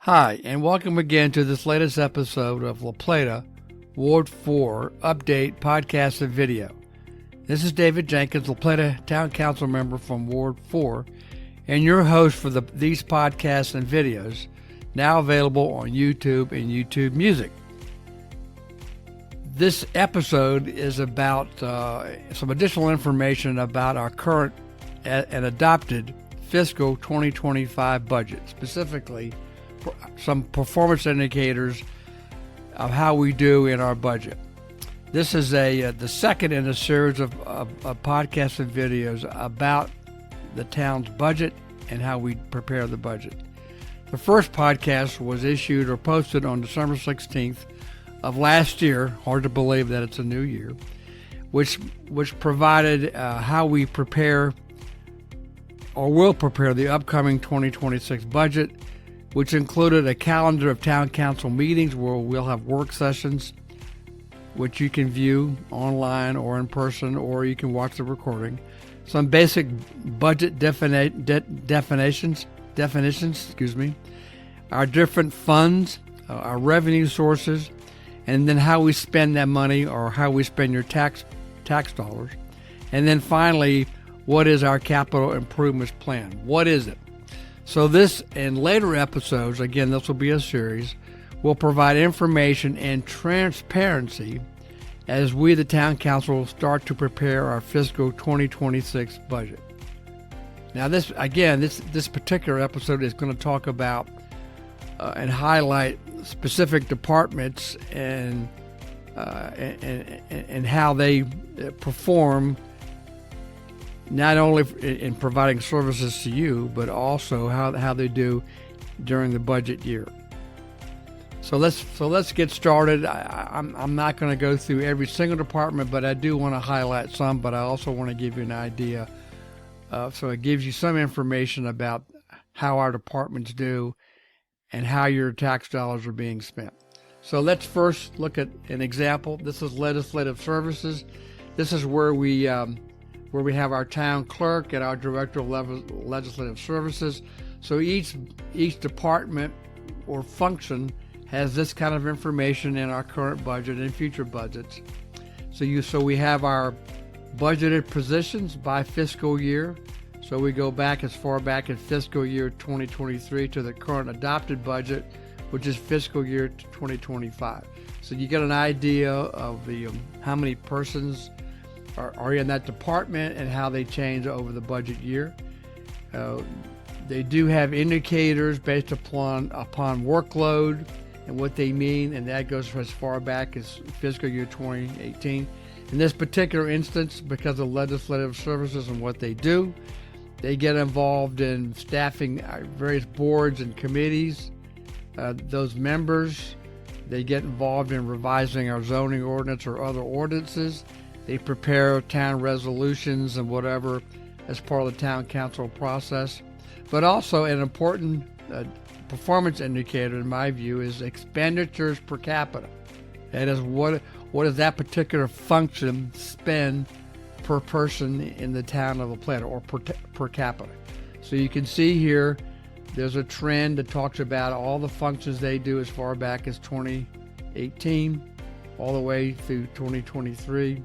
Hi, and welcome again to this latest episode of Plata, Ward 4 Update Podcast and Video. This is David Jenkins, Plata Town Council member from Ward 4, and your host for these podcasts and videos, now available on YouTube and YouTube Music. This episode is about some additional information about our current and adopted fiscal 2025 budget, specifically some performance indicators of how we do in our budget. This is the second in a series of podcasts and videos about the town's budget and how we prepare the budget. The first podcast was issued or posted on December 16th of last year, hard to believe that it's a new year, which provided how we prepare or will prepare the upcoming 2026 budget, which included a calendar of town council meetings where we'll have work sessions, which you can view online or in person, or you can watch the recording. Some basic budget definitions, our different funds, our revenue sources, and then how we spend that money or how we spend your tax dollars. And then finally, what is our capital improvements plan? What is it? So this and later episodes, again, this will be a series, will provide information and transparency as we, the Town Council, start to prepare our fiscal 2026 budget. Now this particular episode is going to talk about and highlight specific departments and how they perform, not only in providing services to you, but also how they do during the budget year. So let's get started. I'm not going to go through every single department, but I do want to highlight some. But I also want to give you an idea, so it gives you some information about how our departments do and how your tax dollars are being spent. So let's first look at an example. This is legislative services. This is where we have our town clerk and our director of legislative services. So each department or function has this kind of information in our current budget and future budgets. So we have our budgeted positions by fiscal year. So we go back as far back as fiscal year 2023 to the current adopted budget, which is fiscal year 2025. So you get an idea of the how many persons are in that department and how they change over the budget year. They do have indicators based upon workload and what they mean, and that goes for as far back as fiscal year 2018. In this particular instance, because of legislative services and what they do, they get involved in staffing various boards and committees. Those members, they get involved in revising our zoning ordinance or other ordinances. They prepare town resolutions and whatever as part of the town council process. But also an important performance indicator, in my view, is expenditures per capita. That is, what does that particular function spend per person in the town of Plata, or per capita. So you can see here, there's a trend that talks about all the functions they do as far back as 2018, all the way through 2023.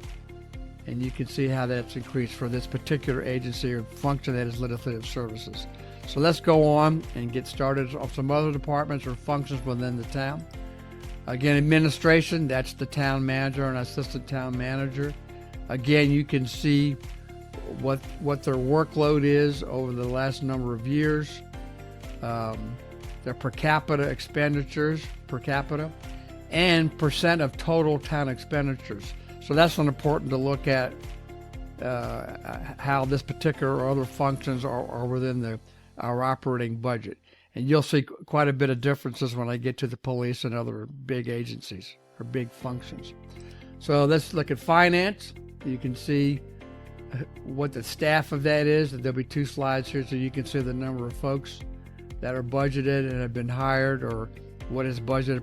And you can see how that's increased for this particular agency or function, that is legislative services. So let's go on and get started on some other departments or functions within the town. Again, administration, that's the town manager and assistant town manager. Again, you can see what their workload is over the last number of years. Their per capita expenditures, and percent of total town expenditures. So that's important to look at how this particular or other functions are within our operating budget. And you'll see quite a bit of differences when I get to the police and other big agencies or big functions. So let's look at finance. You can see what the staff of that is. There'll be two slides here so you can see the number of folks that are budgeted and have been hired, or what is budgeted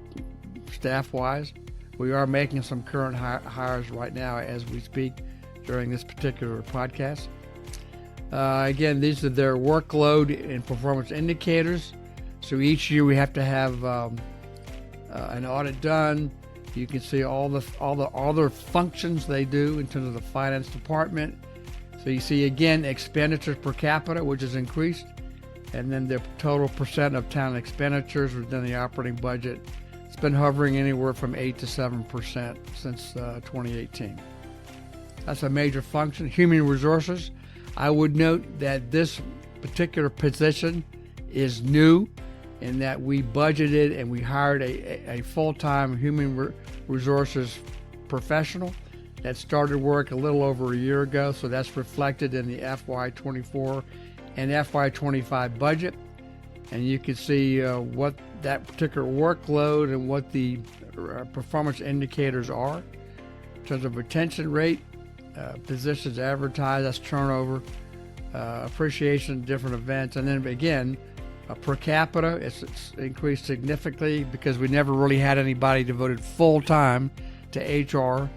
staff-wise. We are making some current hires right now as we speak during this particular podcast. Again, these are their workload and performance indicators. So each year we have to have an audit done. You can see all the other functions they do in terms of the finance department. So you see again expenditures per capita, which has increased, and then the total percent of town expenditures within the operating budget. It's been hovering anywhere from 8 to 7% since 2018. That's a major function. Human resources. I would note that this particular position is new in that we budgeted and we hired a full-time human resources professional that started work a little over a year ago. So that's reflected in the FY24 and FY25 budget. And you can see what that particular workload and what the performance indicators are in terms of retention rate, positions advertised, that's turnover, appreciation of different events, and then again, per capita, it's increased significantly because we never really had anybody devoted full time to HR,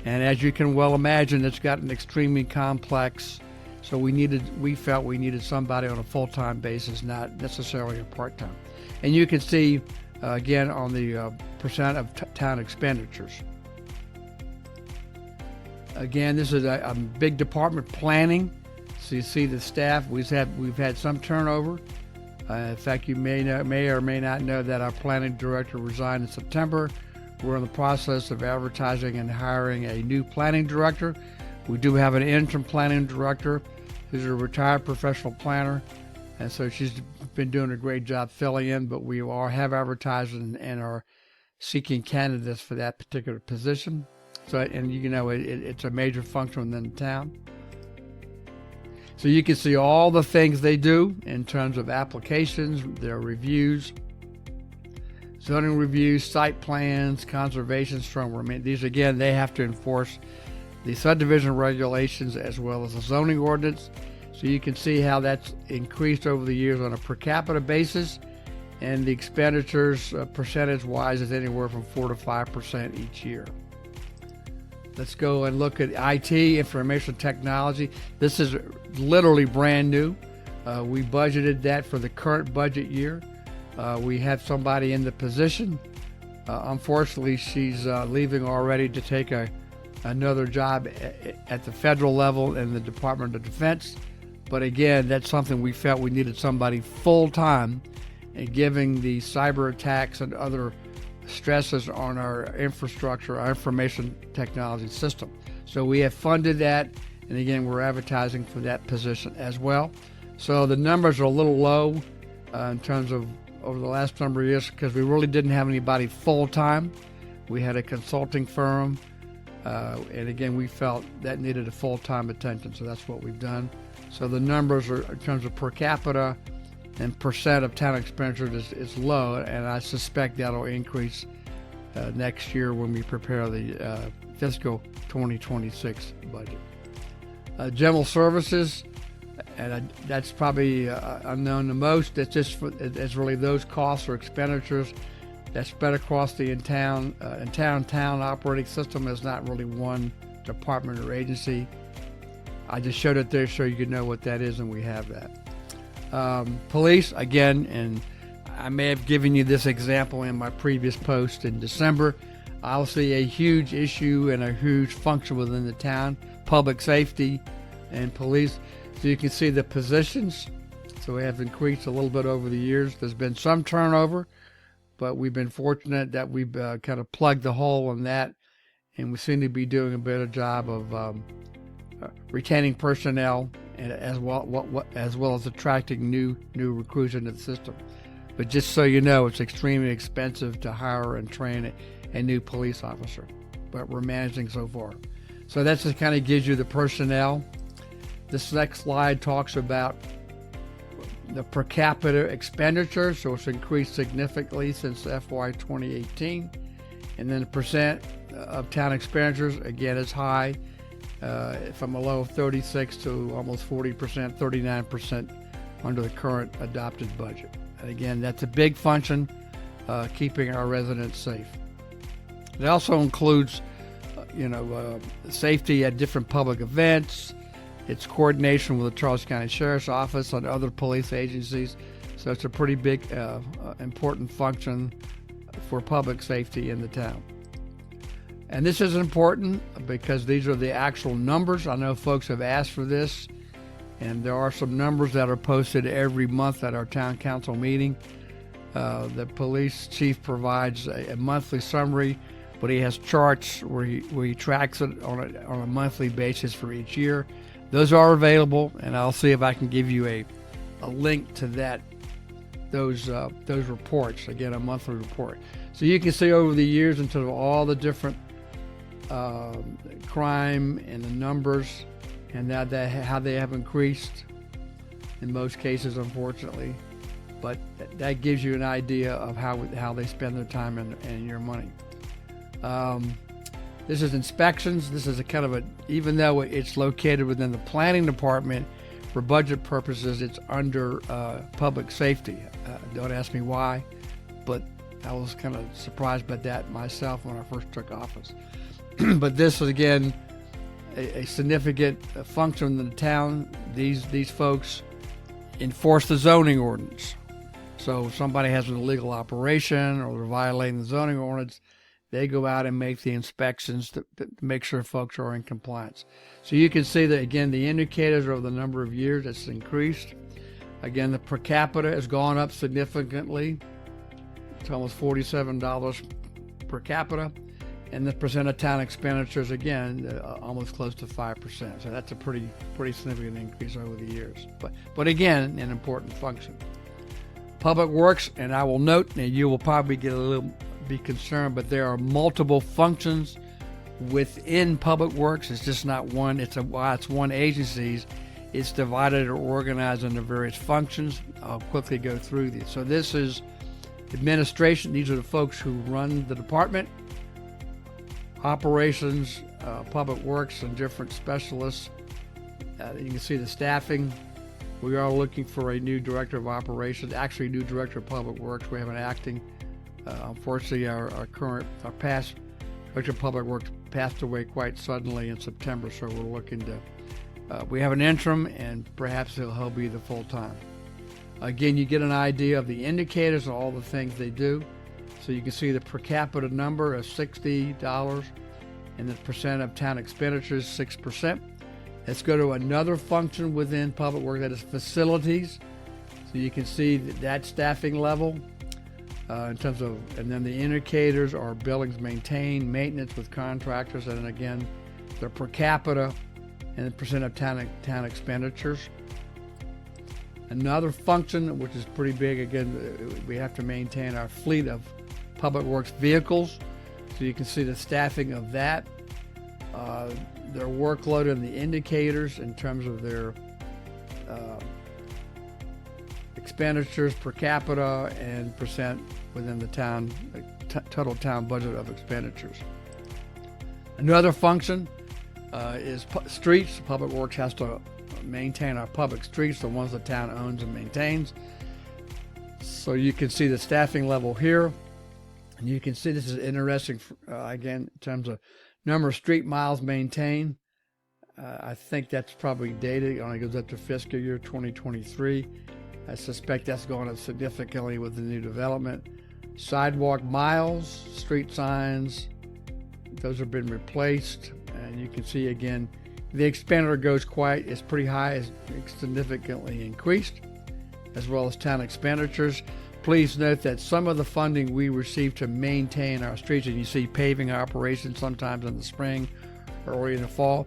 and as you can well imagine, it's gotten extremely complex. So we felt we needed somebody on a full-time basis, not necessarily a part-time. And you can see again on the percent of town expenditures. Again, this is a big department, planning. So you see the staff. We've had some turnover. In fact, you may or may not know that our planning director resigned in September. We're in the process of advertising and hiring a new planning director. We do have an interim planning director who's a retired professional planner, and so she's been doing a great job filling in, but we have advertised and are seeking candidates for that particular position. So, and you know, it's a major function within the town. So you can see all the things they do in terms of applications, their reviews, zoning reviews, site plans, conservation, stormwater. These, again, they have to enforce the subdivision regulations as well as the zoning ordinance. So you can see how that's increased over the years on a per capita basis, and the expenditures percentage-wise is anywhere from 4 to 5% each year. Let's go and look at IT, information technology. This is literally brand new. We budgeted that for the current budget year. We have somebody in the position. Unfortunately, she's leaving already to take another job at the federal level in the Department of Defense. But again, that's something we felt we needed somebody full-time, and giving the cyber attacks and other stresses on our infrastructure, our information technology system. So we have funded that, and again, we're advertising for that position as well. So the numbers are a little low in terms of over the last number of years because we really didn't have anybody full-time. We had a consulting firm, and again, we felt that needed a full-time attention, so that's what we've done. So the numbers are, in terms of per capita and percent of town expenditures, is low, and I suspect that'll increase next year when we prepare the fiscal 2026 budget. General services, and that's probably unknown the most. It's really those costs or expenditures that's spread across the town operating system. Is not really one department or agency. I just showed it there so you could know what that is, and we have that. Police, again, and I may have given you this example in my previous post in December. I'll see a huge issue and a huge function within the town, public safety and police. So you can see the positions. So we have increased a little bit over the years. There's been some turnover, but we've been fortunate that we've kind of plugged the hole in that, and we seem to be doing a better job of retaining personnel, and as well as attracting new recruits into the system. But just so you know, it's extremely expensive to hire and train a new police officer, but we're managing so far. So that just kind of gives you the personnel. This next slide talks about the per capita expenditure, so it's increased significantly since FY 2018. And then the percent of town expenditures, again, is high, from a low of 36 to almost 40%, 39% under the current adopted budget. And again, that's a big function, keeping our residents safe. It also includes, safety at different public events. It's coordination with the Charles County Sheriff's Office and other police agencies. So it's a pretty big, important function for public safety in the town. And this is important because these are the actual numbers. I know folks have asked for this, and there are some numbers that are posted every month at our town council meeting. The police chief provides a monthly summary, but he has charts where he tracks it on a monthly basis for each year. Those are available, and I'll see if I can give you a link to those reports. Again, a monthly report, so you can see over the years into all the different crime and the numbers, and how they have increased in most cases, unfortunately. But that gives you an idea of how they spend their time and your money. This is inspections. This is even though it's located within the planning department, for budget purposes, it's under public safety. Don't ask me why, but I was kind of surprised by that myself when I first took office. But this is, again, a significant function in the town. These folks enforce the zoning ordinance. So if somebody has an illegal operation or they're violating the zoning ordinance, they go out and make the inspections to make sure folks are in compliance. So you can see that, again, the indicators of the number of years that's increased. Again, the per capita has gone up significantly. It's almost $47 per capita. And the percent of town expenditures, again, almost close to 5%. So that's a pretty significant increase over the years. But again, an important function. Public Works, and I will note, and you will probably be concerned, but there are multiple functions within Public Works. It's just not one. While it's one agency, it's divided or organized into various functions. I'll quickly go through these. So this is administration. These are the folks who run the department. Operations, Public Works, and different specialists. You can see the staffing. We are looking for a new director of operations, actually a new director of Public Works. We have an acting. Unfortunately, our past director of Public Works passed away quite suddenly in September, so we're looking to, we have an interim, and perhaps he'll be the full-time. Again, you get an idea of the indicators and all the things they do. So you can see the per capita number of $60 and the percent of town expenditures, 6%. Let's go to another function within Public Works, that is facilities. So you can see that staffing level in terms of, and then the indicators are buildings maintained, maintenance with contractors, and then again, the per capita and the percent of town expenditures. Another function, which is pretty big, again, we have to maintain our fleet of Public Works vehicles, so you can see the staffing of that, their workload and the indicators in terms of their expenditures per capita and percent within the town, total town budget of expenditures. Another function is streets. Public Works has to maintain our public streets, the ones the town owns and maintains. So you can see the staffing level here. And you can see this is interesting, again, in terms of number of street miles maintained. I think that's probably dated. It only goes up to fiscal year 2023. I suspect that's going up significantly with the new development. Sidewalk miles, street signs, those have been replaced. And you can see, again, the expenditure is pretty high, it's significantly increased, as well as town expenditures. Please note that some of the funding we receive to maintain our streets, and you see paving operations sometimes in the spring or early in the fall,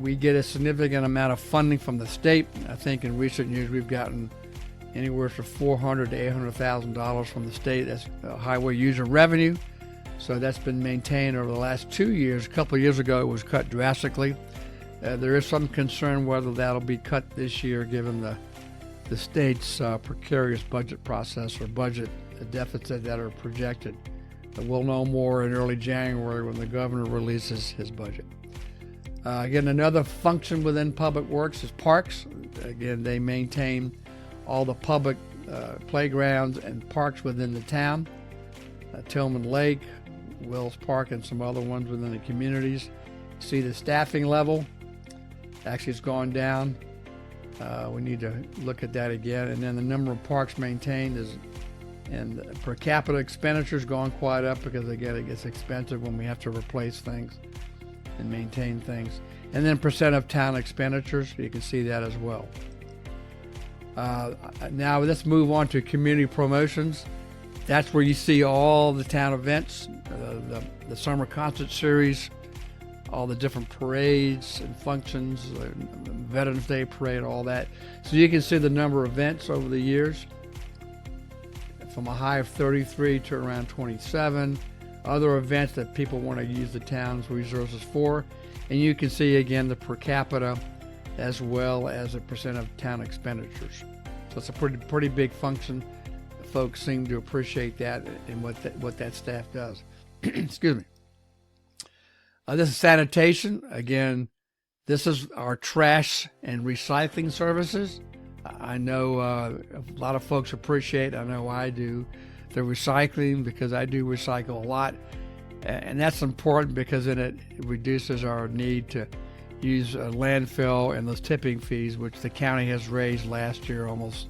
we get a significant amount of funding from the state. I think in recent years we've gotten anywhere from $400,000 to $800,000 from the state. That's highway user revenue. So that's been maintained over the last 2 years. A couple of years ago it was cut drastically. There is some concern whether that'll be cut this year given the state's precarious budget process or budget deficit that are projected. We'll know more in early January when the governor releases his budget. Again, another function within Public Works is parks. Again, they maintain all the public playgrounds and parks within the town. Tillman Lake, Wells Park, and some other ones within the communities. See the staffing level. Actually, it's gone down. We need to look at that again. And then the number of parks maintained is, and per capita expenditures gone quite up because again it gets expensive when we have to replace things and maintain things. And then percent of town expenditures, you can see that as well. Now let's move on to community promotions. That's where you see all the town events, the summer concert series, all the different parades and functions, Veterans Day parade, all that. So you can see the number of events over the years, from a high of 33 to around 27. Other events that people want to use the town's resources for. And you can see again the per capita as well as a percent of town expenditures. So it's a pretty big function. Folks seem to appreciate that and what that staff does. Excuse me. This is sanitation. Again, this is our trash and recycling services. I know a lot of folks appreciate, I know I do, the recycling because I do recycle a lot. And that's important because then it reduces our need to use a landfill and those tipping fees, which the county has raised last year almost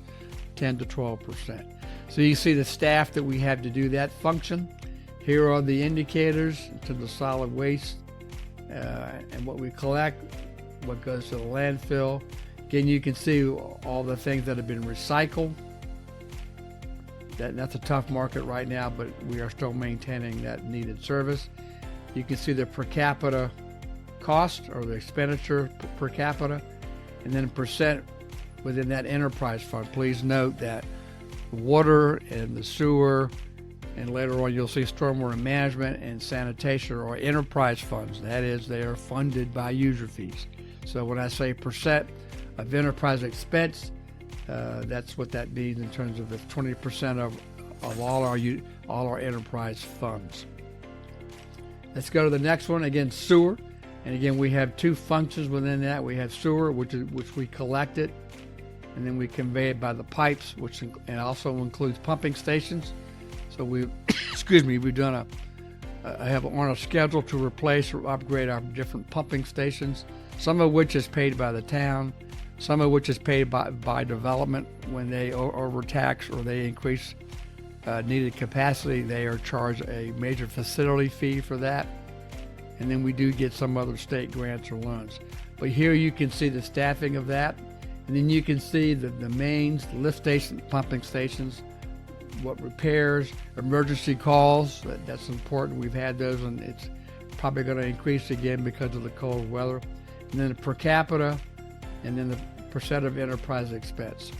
10 to 12%. So you see the staff that we have to do that function. Here are the indicators to the solid waste and what we collect, what goes to the landfill. Again, you can see all the things that have been recycled. That's a tough market right now, but we are still maintaining that needed service. You can see the per capita cost or the expenditure per capita, and then percent within that enterprise fund. Please note that water and the sewer, and later on you'll see stormwater management and sanitation are enterprise funds. That is, they are funded by user fees. So when I say percent of enterprise expense, that's what that means in terms of the 20% of all our enterprise funds. Let's go to the next one. Again, sewer, and again we have two functions within that. We have sewer, which we collect it, and then we convey it by the pipes, which and also includes pumping stations. So we, we've done I have on a schedule to replace or upgrade our different pumping stations. Some of which is paid by the town. Some of which is paid by development when they overtax or they increase needed capacity. They are charged a major facility fee for that. And then we do get some other state grants or loans. But here you can see the staffing of that. And then you can see the mains, lift station, pumping stations, what repairs, emergency calls. That's important. We've had those, and it's probably going to increase again because of the cold weather. And then the per capita, and then the percent of enterprise expense.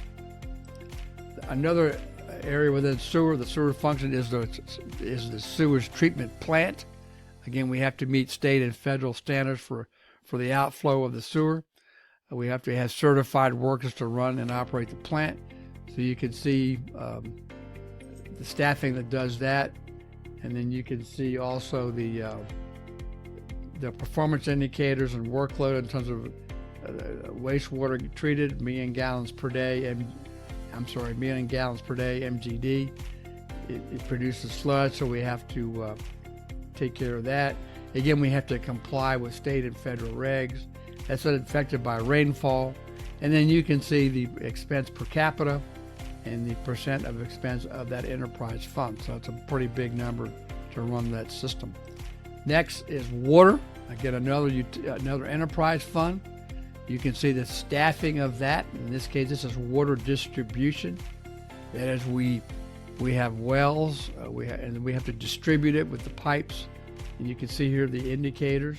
Another area within sewer, the sewer function is the sewage treatment plant. Again, we have to meet state and federal standards for the outflow of the sewer. We have to have certified workers to run and operate the plant. So you can see the staffing that does that, and then you can see also the performance indicators and workload in terms of wastewater treated, million gallons per day, million gallons per day, MGD. It produces sludge, so we have to take care of that. Again, we have to comply with state and federal regs. That's affected by rainfall. And then you can see the expense per capita and the percent of expense of that enterprise fund. So it's a pretty big number to run that system. Next is water. Again, another enterprise fund. You can see the staffing of that. In this case, this is water distribution. That is, we have wells, and we have to distribute it with the pipes. And you can see here the indicators,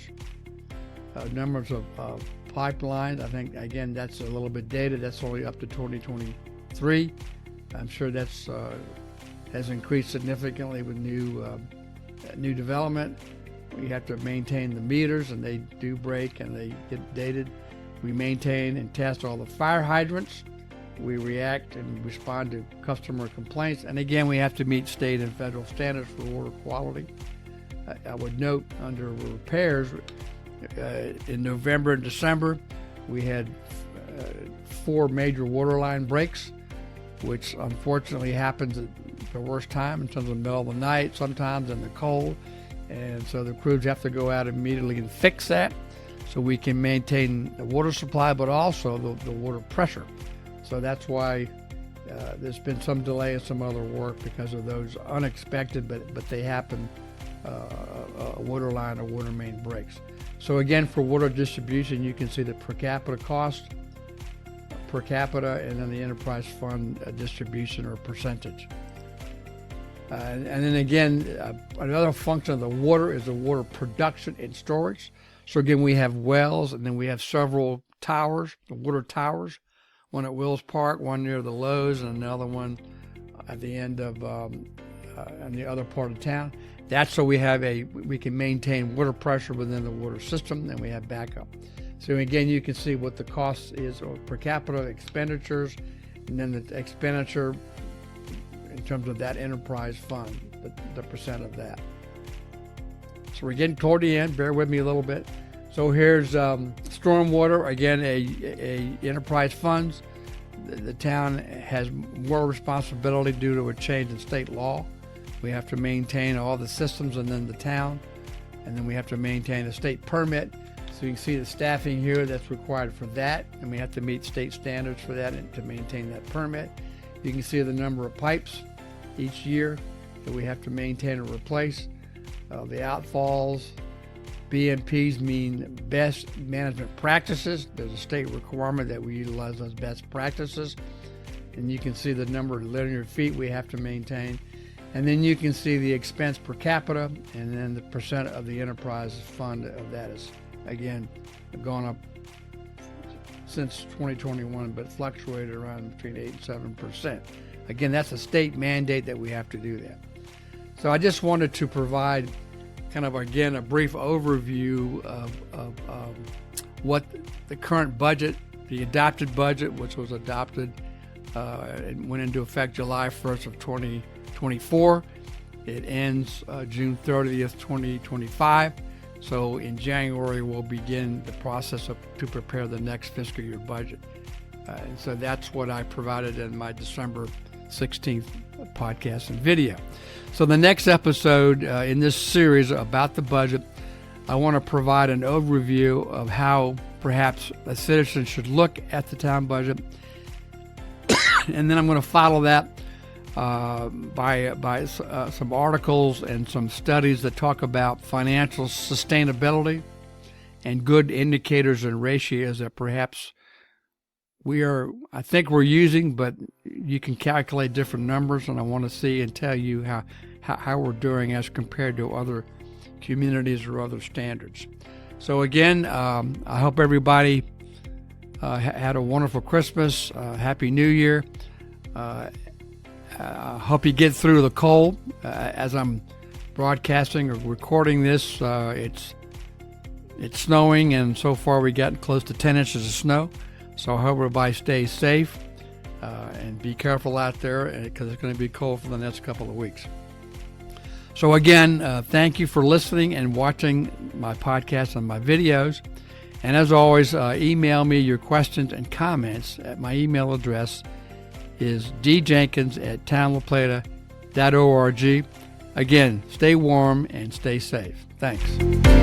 numbers of pipelines. I think, again, that's a little bit dated. That's only up to 2023. I'm sure that's has increased significantly with new development. We have to maintain the meters, and they do break and they get dated. We maintain and test all the fire hydrants. We react and respond to customer complaints. And again, we have to meet state and federal standards for water quality. I would note under repairs, in November and December, we had 4 major water line breaks, which unfortunately happens at the worst time in terms of the middle of the night, sometimes in the cold. And so the crews have to go out immediately and fix that. so we can maintain the water supply, but also the water pressure. So that's why there's been some delay in some other work because of those unexpected, but they happen, water line or water main breaks. So again, for water distribution, you can see the per capita cost, per capita, and then the enterprise fund distribution or percentage. And then again, another function of the water is the water production and storage. So again, we have wells, and then we have several towers, the water towers, one at Wills Park, one near the Lowe's, and another one at the end of in the other part of town. That's so we can maintain water pressure within the water system, and we have backup. So again, you can see what the cost is per capita expenditures, and then the expenditure in terms of that enterprise fund, the percent of that. So we're getting toward the end. Bear with me a little bit. So here's stormwater. Again, a enterprise funds. The town has more responsibility due to a change in state law. We have to maintain all the systems and then the town, and then we have to maintain a state permit. So you can see the staffing here that's required for that, and we have to meet state standards for that and to maintain that permit. You can see the number of pipes each year that we have to maintain or replace. The outfalls, BMPs mean best management practices. There's a state requirement that we utilize those best practices. And you can see the number of linear feet we have to maintain. And then you can see the expense per capita, and then the percent of the enterprise fund of that is, again, gone up since 2021, but fluctuated around between 8 and 7%. Again, that's a state mandate that we have to do that. So I just wanted to provide kind of, again, a brief overview of what the current budget, the adopted budget, which was adopted and went into effect July 1st of 2024. It ends June 30th, 2025. So in January, we'll begin the process to prepare the next fiscal year budget. And so that's what I provided in my December 16th podcast and video. So the next episode in this series about the budget, I want to provide an overview of how perhaps a citizen should look at the town budget. And then I'm going to follow that by some articles and some studies that talk about financial sustainability and good indicators and ratios that perhaps I think we're using, but you can calculate different numbers, and I want to see and tell you how we're doing as compared to other communities or other standards. So again, I hope everybody had a wonderful Christmas, Happy New Year. I hope you get through the cold. As I'm broadcasting or recording this, it's snowing, and so far we've gotten close to 10 inches of snow. So I hope everybody stays safe and be careful out there because it's going to be cold for the next couple of weeks. So again, thank you for listening and watching my podcast and my videos. And as always, email me your questions and comments at my email address is djenkins@townlaplata.org. Again, stay warm and stay safe. Thanks.